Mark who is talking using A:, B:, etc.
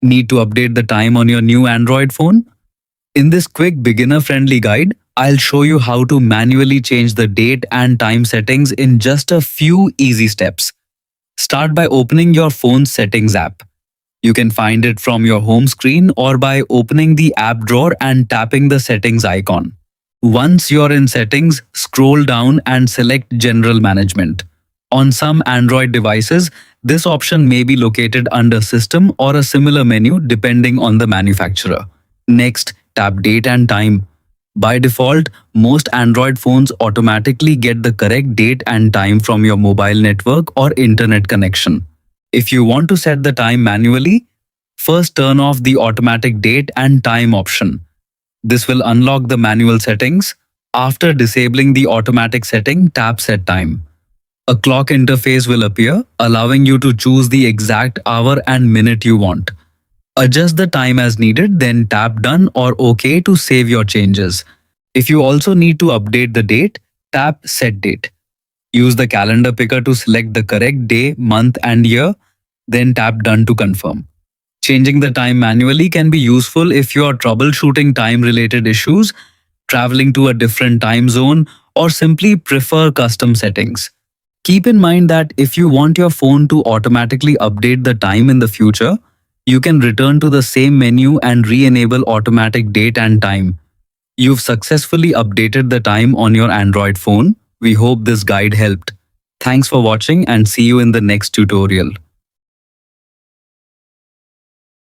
A: Need to update the time on your new Android phone? In this quick beginner-friendly guide, I'll show you how to manually change the date and time settings in just a few easy steps. Start by opening your phone's settings app. You can find it from your home screen or by opening the app drawer and tapping the settings icon. Once you're in settings, scroll down and select General Management. On some Android devices, this option may be located under System or a similar menu depending on the manufacturer. Next, tap Date and Time. By default, most Android phones automatically get the correct date and time from your mobile network or internet connection. If you want to set the time manually, first turn off the automatic date and time option. This will unlock the manual settings. After disabling the automatic setting, tap Set Time. A clock interface will appear, allowing you to choose the exact hour and minute you want. Adjust the time as needed, then tap Done or OK to save your changes. If you also need to update the date, tap Set Date. Use the calendar picker to select the correct day, month, and year, then tap Done to confirm. Changing the time manually can be useful if you are troubleshooting time-related issues, traveling to a different time zone, or simply prefer custom settings. Keep in mind that if you want your phone to automatically update the time in the future, you can return to the same menu and re-enable automatic date and time. You've successfully updated the time on your Android phone. We hope this guide helped. Thanks for watching and see you in the next tutorial.